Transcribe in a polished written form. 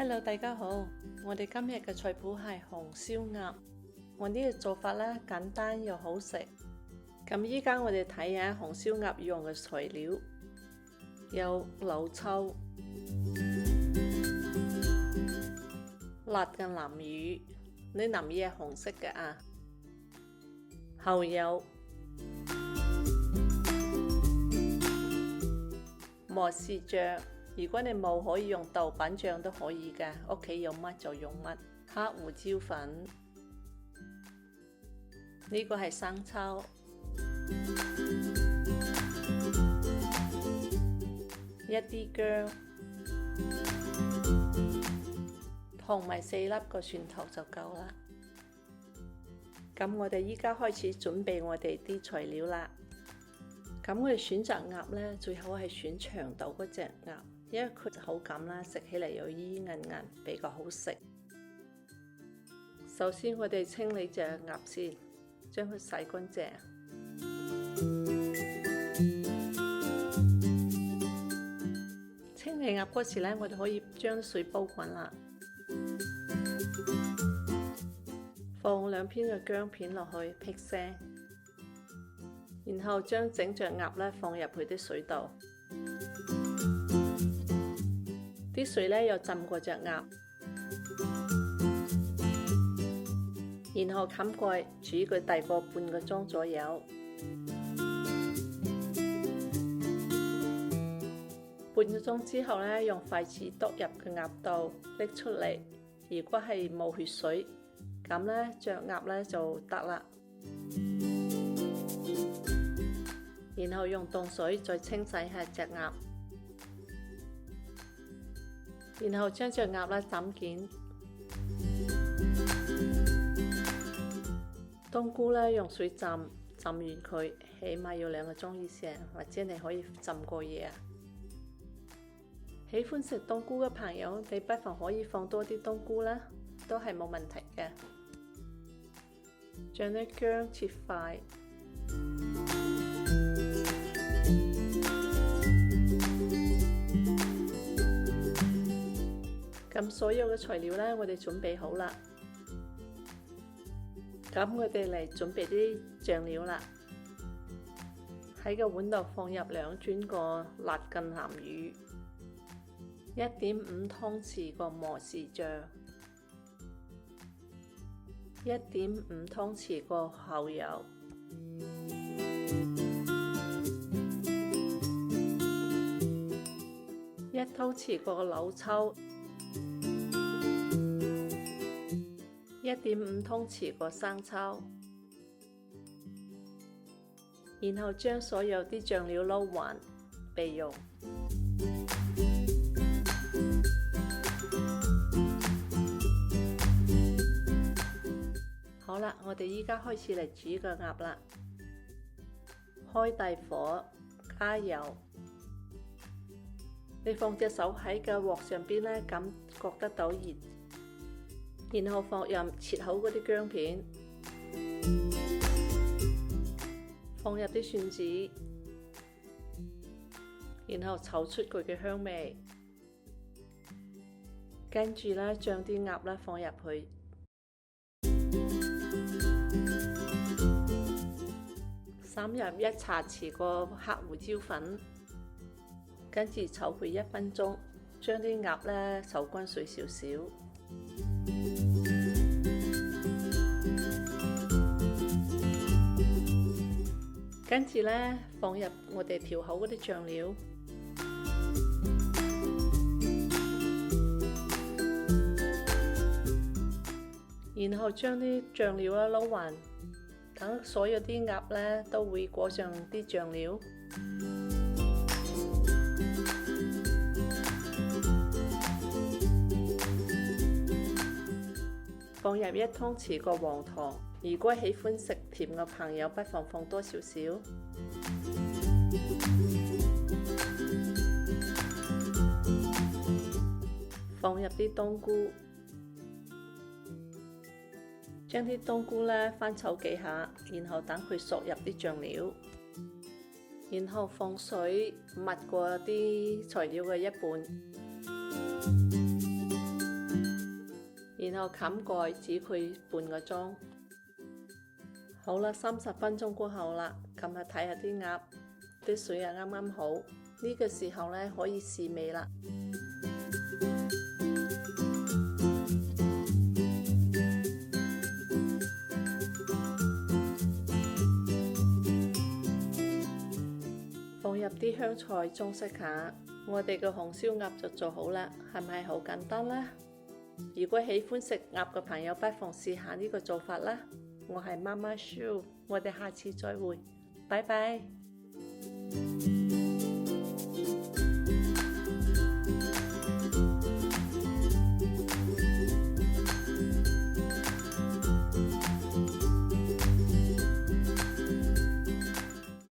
Hello，大家好，我哋今日嘅菜譜係紅燒鴨。我呢個做法咧簡單又好食。咁依家我哋睇下紅燒鴨用嘅材料，有老抽、辣嘅南乳，呢南乳係紅色嘅啊，蠔油、磨豉醬。如果你冇，可以用豆瓣醬都可以㗎，屋企有乜就用乜。黑胡椒粉，呢個係生抽，一啲薑，同埋4粒個蒜頭就夠啦。咁我哋依家開始準備我哋啲材料啦。咁我哋選擇鴨呢，最好係選長度嗰隻鴨，因為佢口感啦，食起嚟有依韌韌，比較好食。首先我哋清理隻鴨先，將佢洗乾淨。清理鴨嗰時呢，我哋可以將水煲滾啦，放2片嘅薑片落去辟腥。然後將整隻鴨咧放入去啲水度，啲水咧又浸過隻鴨，然後冚蓋煮佢大概半個鐘左右。半個鐘之後咧，用筷子篤入個鴨度拎出嚟。如果係冇血水，咁咧隻鴨咧就得啦。然後用凍水再清洗下隻鴨，然後將隻鴨咧斬件。冬菇咧用水浸完佢，起碼要2個鐘以上，或者你可以浸過夜啊。喜歡食冬菇嘅朋友，你不妨可以放多啲冬菇啦，都係冇問題嘅。將啲薑切塊。咁所有嘅材料呢，我哋準備好啦。咁我哋嚟準備啲醬料啦。喺個碗度放入2磚個辣嘅南乳，1.5湯匙個磨豉醬，1.5湯匙個蠔油，1湯匙個老抽，1.5湯匙個生抽，然後將所有啲醬料撈勻備用。好啦，我哋依家開始嚟煮個鴨啦。開大火，加油。你放隻手喺個鑊上邊咧，感覺得到熱。然後放入切好嗰啲薑片，放入啲蒜子，然後炒出佢嘅香味。跟住咧，將啲鴨咧放入去，撒入1茶匙個黑胡椒粉，跟住炒佢1分鐘，將啲鴨咧炒均水少少。跟住咧，放入我哋調好嗰啲醬料，然後將啲醬料啦撈勻，等所有啲鴨咧都會裹上啲醬料。放入1湯匙個黃糖，如果喜歡食甜嘅朋友，不妨放多少少。放入啲冬菇，將啲冬菇咧翻炒幾下，然後等佢熟入啲醬料，然後放水，密過啲材料嘅一半。後冚蓋煮佢半個鐘。好啦，30分鐘過後啦，咁啊睇下啲鴨，啲水啊啱啱好，呢個時候咧可以試味啦。放入啲香菜裝飾下，我哋嘅紅燒鴨就做好啦，係咪好簡單啦？如果喜歡食鴨嘅朋友，不妨試下呢個做法啦。我係媽媽 Sue，我哋下次再會，拜拜。